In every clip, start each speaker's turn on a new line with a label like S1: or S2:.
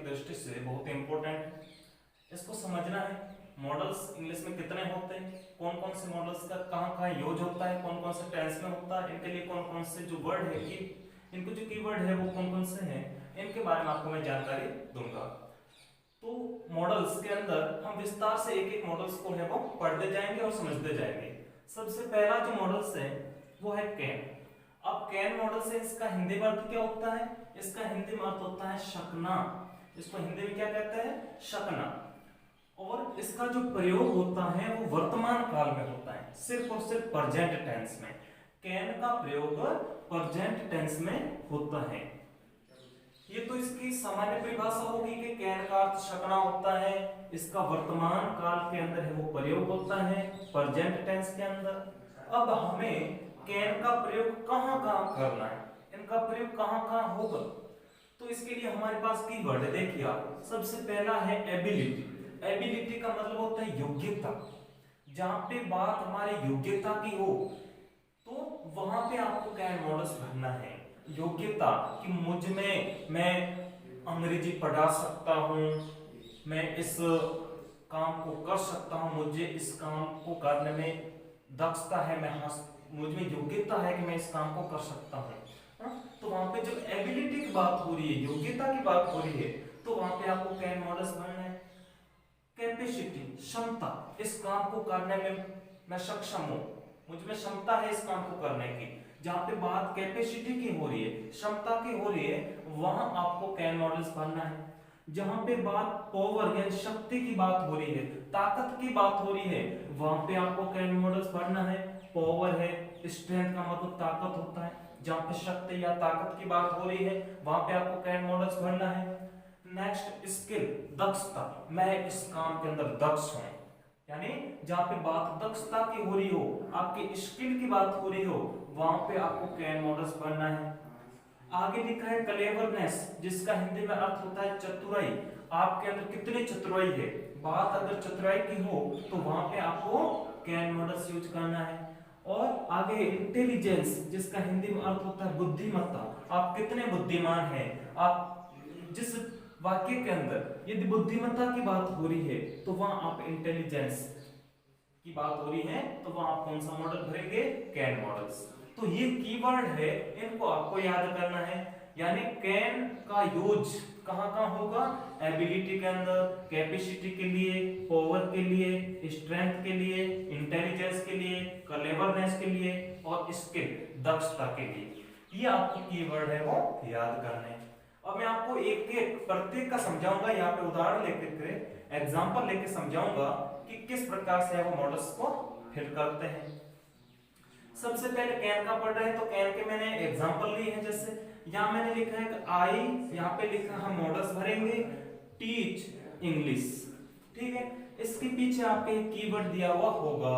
S1: दृष्टि से बहुत इंपॉर्टेंट है, इसको समझना है। मॉडल्स इंग्लिश में कितने होते हैं, कौन कौन से मॉडल्स का कहाँ कहाँ यूज होता है, कौन कौन से टेंस में होता है, इनके लिए कौन कौन से जो वर्ड है कि इनको जो कीवर्ड है वो कौन कौन से हैं, इनके बारे में आपको मैं जानकारी दूंगा। तो मॉडल्स के अंदर हम विस्तार से एक एक मॉडल्स को है वो पढ़ते जाएंगे और समझते जाएंगे। सबसे पहला जो मॉडल्स है वो है कैन। अब कैन मॉडल से इसका हिंदी में अर्थ क्या होता है, इसका हिंदी में अर्थ होता है शकना। इसको हिंदी में क्या कहते हैं, शकना। और इसका जो प्रयोग होता है वो वर्तमान काल में होता है, सिर्फ और सिर्फ प्रेजेंट टेंस में। कैन का प्रयोग प्रेजेंट टेंस में होता है। ये तो इसकी सामान्य परिभाषा होगी कि कैन का अर्थ शकना होता है, इसका वर्तमान काल के अंदर है वो प्रयोग होता है, प्रेजेंट टेंस के अंदर। अब हमें कैन का प्रयोग कहां कहां करना है, इनका प्रयोग कहां कहां होगा, तो इसके लिए हमारे पास कीवर्ड है। देखिए आप, सबसे पहला है एबिलिटी। एबिलिटी का मतलब होता है योग्यता। जहां पे बात हमारी योग्यता की हो तो वहां पे आपको कैन मॉडल्स भरना है। योग्यता कि मुझ में, मैं अंग्रेजी पढ़ा सकता हूं, मैं इस काम को कर सकता हूं, मुझे इस काम को करने में दक्षता है, मुझ में योग्यता है कि मैं इस काम को कर सकता हूं। तो वहां पे जब एबिलिटी की बात हो रही है, योग्यता की बात हो रही है, तो वहां पे आपको कैन मॉडल्स भरना है। कैपेसिटी, क्षमता, इस काम को करने में मैं सक्षम हूं, मुझ में क्षमता है इस काम को करने की। जहां पे बात कैपेसिटी की हो रही है, क्षमता की हो रही है, वहां आपको कैन मॉडल्स भरना है। जहां पे बात पावर यानी शक्ति की बात हो रही है, ताकत की बात हो रही है, वहां पे आपको कैन मॉडल्स भरना है। पावर है, स्ट्रेंथ का मतलब ताकत होता है, जहां पे शक्ति या ताकत की बात हो रही है वहां पे आपको कैन मॉडल्स भरना है। नेक्स्ट स्किल, दक्षता, मैं इस काम के अंदर दक्ष हूं, यानी जहां पे बात दक्षता की हो रही हो, आपके स्किल की बात हो रही हो, वहां पे आपको कैन मॉडल्स भरना है। आगे लिखा है क्लेवरनेस, जिसका हिंदी में अर्थ होता है चतुराई। आपके अंदर कितनी चतुराई है, बात अगर चतुराई की हो तो वहां पे आपको कैन मॉडल्स यूज करना है। और आगे इंटेलिजेंस, जिसका हिंदी में अर्थ होता है बुद्धिमत्ता। आप कितने बुद्धिमान हैं, आप जिस वाक्य के अंदर यदि बुद्धिमत्ता की बात हो रही है तो वहां आप इंटेलिजेंस की बात हो रही है तो वहां आप कौन सा मॉडल भरेंगे, कैन मॉडल्स। तो ये कीवर्ड है, इनको आपको याद करना है। यानी कैन का यूज कहां कहां होगा, एबिलिटी के अंदर, कैपेसिटी के लिए, पावर के लिए, स्ट्रेंथ के लिए, इंटेलिजेंस के लिए, क्लेवरनेस के लिए और स्किल दक्षता के लिए। ये आपको कीवर्ड है वो याद करने। अब मैं आपको एक एक प्रत्येक का समझाऊंगा, यहाँ पे उदाहरण लेकर एग्जांपल लेके समझाऊंगा कि किस प्रकार से वो मॉडल्स को फिल करते हैं। सबसे पहले कैन का पढ़ रहे हैं तो कैन के मैंने एग्जांपल लिए हैं। जैसे यहाँ मैंने लिखा है कि आई, यहाँ पे लिखा हम मॉडल्स भरेंगे टीच इंग्लिश, ठीक है। इसके पीछे आपके कीवर्ड दिया हुआ होगा,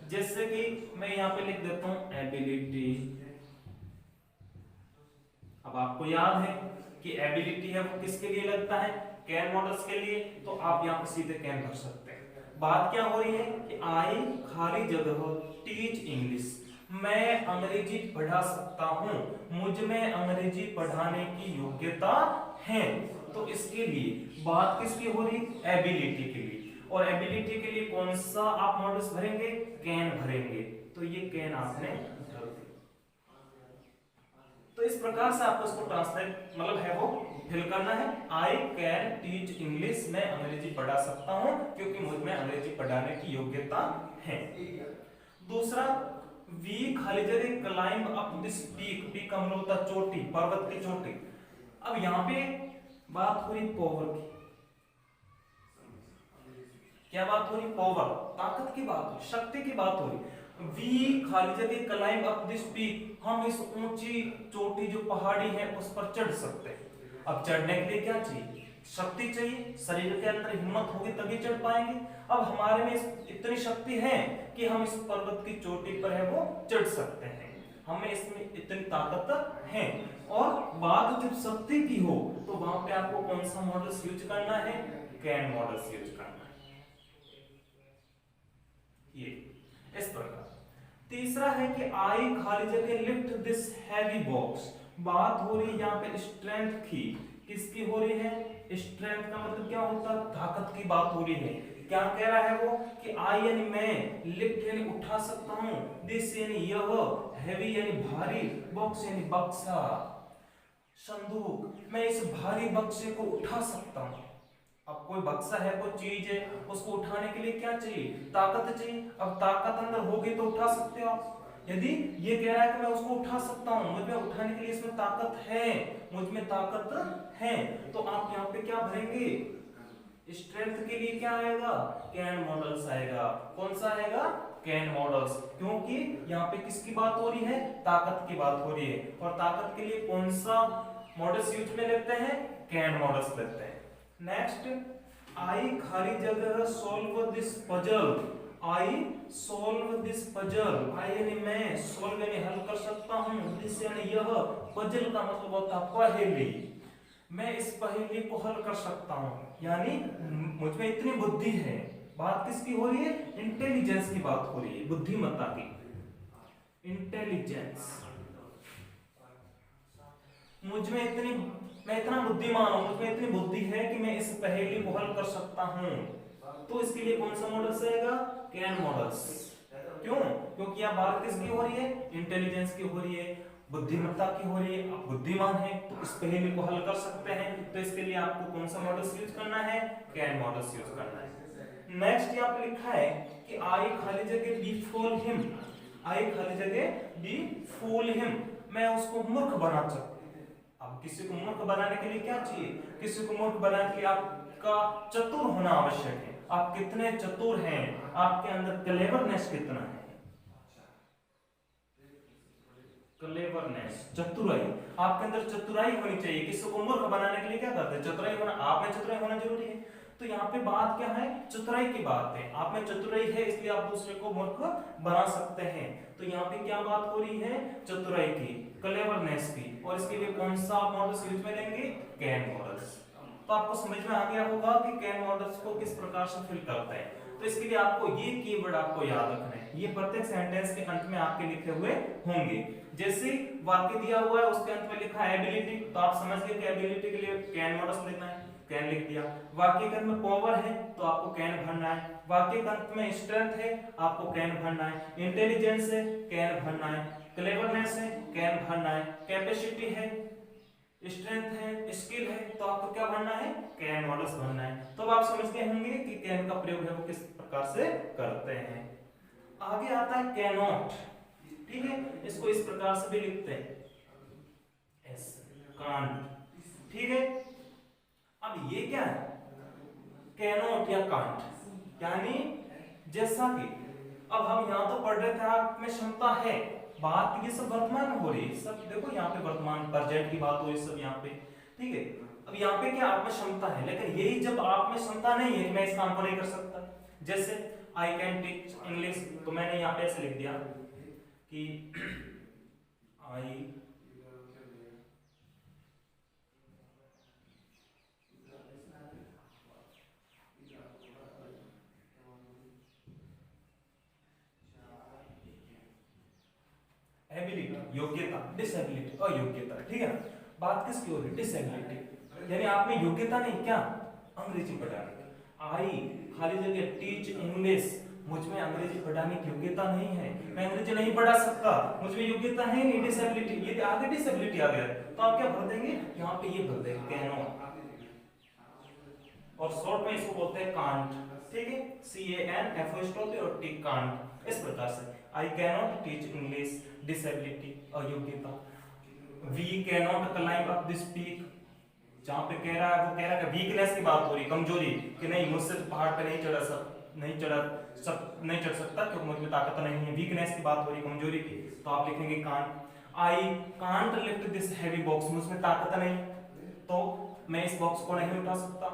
S1: जैसे कि मैं यहाँ पे लिख देता हूँ एबिलिटी। अब आपको याद है कि एबिलिटी है वो किसके लिए लगता है, कैन मॉडल्स के लिए, तो आप यहाँ पे सीधे कैन भर सकते हैं। बात क्या हो रही है कि आई खाली जगह टीच इंग्लिश, मैं अंग्रेजी पढ़ा सकता हूं, मुझ में अंग्रेजी पढ़ाने की योग्यता है। तो इसके लिए बात किसकी हो रही, एबिलिटी के लिए। और एबिलिटी के लिए कौन सा आप मॉडल्स भरेंगे, कैन भरेंगे। तो ये कैन आपने भर दी। तो इस प्रकार से आपको इसको ट्रांसलेट मतलब है वो फिल करना है। आई कैन टीच इंग्लिश, मैं अंग्रेजी पढ़ा सकता हूं क्योंकि मुझ में अंग्रेजी पढ़ाने की योग्यता है। दूसरा, वी खाली जगह climb up this peak, peak का मतलब होता है चोटी, पर्वत की चोटी। अब यहाँ पे बात हो रही पावर की, क्या बात हो रही, पावर, ताकत की बात हो, शक्ति की बात हो रही। वी खाली जगह क्लाइंब अप दिस पीक, हम इस ऊंची चोटी जो पहाड़ी है उस पर चढ़ सकते हैं। अब चढ़ने के लिए क्या चाहिए, शक्ति चाहिए, शरीर के अंदर हिम्मत होगी तभी चढ़ पाएंगे। अब हमारे में इतनी शक्ति है कि हम इस पर्वत की चोटी पर है वो चढ़ सकते हैं, हमें इसमें इतनी ताकत है। और बात जब शक्ति की हो तो वहां पे आपको कौन सा मॉडल्स यूज करना है, कैन मॉडल्स यूज करना है। ये इस प्रकार। तीसरा है कि आई खाली जगह लिफ्ट दिस हैवी बॉक्स, बात हो रही है यहाँ पे स्ट्रेंथ की किसकी हो रही है? स्ट्रेंथ का मतलब क्या होता है? ताकत की बात हो रही है। क्या कह रहा है वो कि आई यानी मैं, लिफ्ट यानी उठा सकता हूं, दिस यानी यह, हैवी यानी भारी, बॉक्स यानी बक्सा, संदूक, मैं इस भारी बक्से को उठा सकता हूं। अब कोई बक्सा है, कोई चीज है, उसको उठाने के लिए क्या चाहिए? ताकत चाहिए। अब ताकत अंदर होगी तो उठा सकते हो आप। यदि ये कह रहा है कि मैं उसको उठा सकता हूं, मुझ में उठाने के लिए इसमें ताकत है, मुझ में ताकत है, तो आप यहाँ पे क्या भरेंगे? स्ट्रेंथ के लिए क्या आएगा? कैन मॉडल्स आएगा। कौन सा आएगा? Can models. क्योंकि यहाँ पे किसकी बात हो रही है? ताकत की बात हो रही है। और ताकत के लिए कौन सा मॉडल्स यूज में लेते हैं? कैन मॉडल्स लेते हैं। नेक्स्ट, आई खाली जगह solve this puzzle, I solve this puzzle, I यानी मैं, सॉल्व यानी हल कर सकता हूँ, दिस यानी यह, पजल का मतलब होता है पहेली, मैं इस पहेली को हल कर सकता हूँ, यानी मुझ में इतनी बुद्धि है। बात किसकी हो रही है? इंटेलिजेंस की बात हो रही है, बुद्धिमत्ता की, इंटेलिजेंस। मुझ में इतनी, मैं इतना बुद्धिमान हूं, मुझ में इतनी बुद्धि है कि मैं इस पहेली को हल कर सकता हूं। तो इसके लिए कौन सा मॉडल्स आएगा? Can models. क्यों? क्योंकि यह बात किसकी हो रही है? इंटेलिजेंस की हो रही है, बुद्धिमत्ता की हो रही है। आप बुद्धिमान है तो इस पहेली को हल कर सकते हैं, तो इसके लिए आपको कौन सा मॉडल्स यूज करना है? कैन मॉडल्स यूज करना है। नेक्स्ट यहाँ पे लिखा है कि आई खाली जगह बी फूल हिम, आई खाली जगह बी फूल हिम, मैं उसको मूर्ख बना सकता हूं। अब किसी को मूर्ख बनाने के लिए क्या चाहिए? किसी को मूर्ख बनाने के लिए आपका चतुर होना आवश्यक है। आप कितने चतुर हैं, आपके अंदर क्लेवरनेस कितना है, क्लेवरनेस, चतुराई, आपके अंदर चतुराई होनी चाहिए। किसी को मूर्ख बनाने के लिए क्या करते हैं? चतुराई होना, आप में चतुराई होना जरूरी है। तो यहाँ पे बात क्या है? चतुराई की बात है। आप में चतुराई है इसलिए आप दूसरे को मूर्ख बना सकते हैं। तो यहाँ पे क्या बात हो रही है? चतुराई की, क्लेवरनेस की। और इसके लिए कौन सा मॉडल्स यूज में लेंगे? Can models. तो आपको समझ में आ गया होगा कि कैन मॉडल्स को किस प्रकार से फिल करते हैं। तो इसके लिए आपको ये कीवर्ड आपको याद रखना है, ये प्रत्येक सेंटेंस के अंत में आपके लिखे हुए होंगे। जैसे वाक्य दिया हुआ है उसके अंत में लिखा है एबिलिटी, तो आप समझ गए कि एबिलिटी के लिए कैन मॉडल्स लिखना है, कैन लिख दिया। वाक्य के अंत में पावर है तो आपको कैन भरना है। वाक्य के अंत में स्ट्रेंथ है, आपको कैन भरना है। इंटेलिजेंस है, कैन भरना है। क्लेवरनेस है, कैन भरना है। कैपेसिटी है, स्ट्रेंथ है, स्किल है, तो आपको क्या भरना है? कैन मॉडल्स भरना है। तो अब आप समझ गए होंगे कि कैन का प्रयोग है वो किस प्रकार से करते हैं। आगे आता है कैनॉट, ठीक है, इसको इस प्रकार से भी लिखते हैं, एस कांट, ठीक है। अब ये क्या है? कैनॉट या कांट, यानी जैसा कि अब हम यहां तो पढ़ रहे थे आप में क्षमता है, बात ये सब वर्तमान में हो रही है, सब देखो यहाँ पे वर्तमान प्रेजेंट की बात हो रही है सब यहाँ पे, ठीक है। अब यहाँ पे क्या? आप में क्षमता है, लेकिन यही जब आप में क्षमता नहीं है कि मैं इस काम को नहीं कर सकता, जैसे आई कैन टीच इंग्लिश, तो मैंने यहाँ पे ऐसे लिख दिया कि आई एबिलिटी योग्यता, डिसेबिलिटी अयोग्यता, ठीक है ना। बात किसकी हो रही है? डिसेबिलिटी, यानी आप में योग्यता नहीं, क्या? अंग्रेजी पढ़ाने की। आई खाली जगह टीच इंग्लिश, मुझ में अंग्रेजी पढ़ाने की योग्यता नहीं है, मैं अंग्रेजी नहीं पढ़ा सकता, मुझ में योग्यता है नहीं, डिसेबिलिटी, ये आगे डिसेबिलिटी आ गया, तो आप क्या भर देंगे? यहाँ पे ये भर देंगे कैनॉट, और शॉर्ट में इसको बोलते हैं कांट, ठीक है, CANF और टी कांट। इस प्रकार से I cannot teach English, disability अयोग्यता। We cannot climb up this peak, जहां पे कह रहा है वो कह रहा है कि वीकनेस की बात हो रही, कमजोरी, कि नहीं मुझसे तो पहाड़ पे नहीं चढ़ सकता क्योंकि मुझ में ताकत नहीं है, वीकनेस की बात हो रही, कमजोरी की, तो आप लिखेंगे can't. I can't lift this heavy box, मुझ में ताकत नहीं तो मैं इस बॉक्स को नहीं उठा सकता,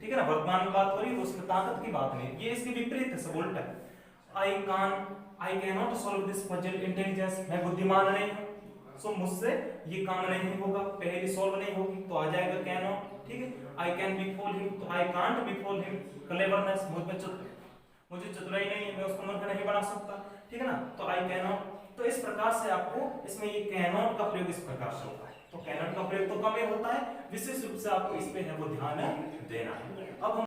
S1: ठीक है ना, वर्तमान में बात हो रही है तो उसमें ताकत की बात नहीं, ये इसके विपरीत है, सब उल्टा है। I can not solve this puzzle intelligence, मैं बुद्धिमान नहीं हूं, सो मुझसे ये काम नहीं होगा, पहले सॉल्व नहीं होगी, तो आ जाएगा कैन नॉट, ठीक है। आई कैन बिफॉल हिम, तो आई कांट बिफॉल हिम, क्लेवरनेस, मुझे चतुराई नहीं है, मैं उसको मूर्ख नहीं बना सकता, ठीक है ना, तो आई कैन नॉट। तो इस प्रकार से आपको इसमें ये कैन नॉट का प्रयोग इस प्रकार से होता है। तो कैनन का प्रयोग तो कम ही होता है, विशेष रूप से आपको इस पे है वो ध्यान देना है। अब हम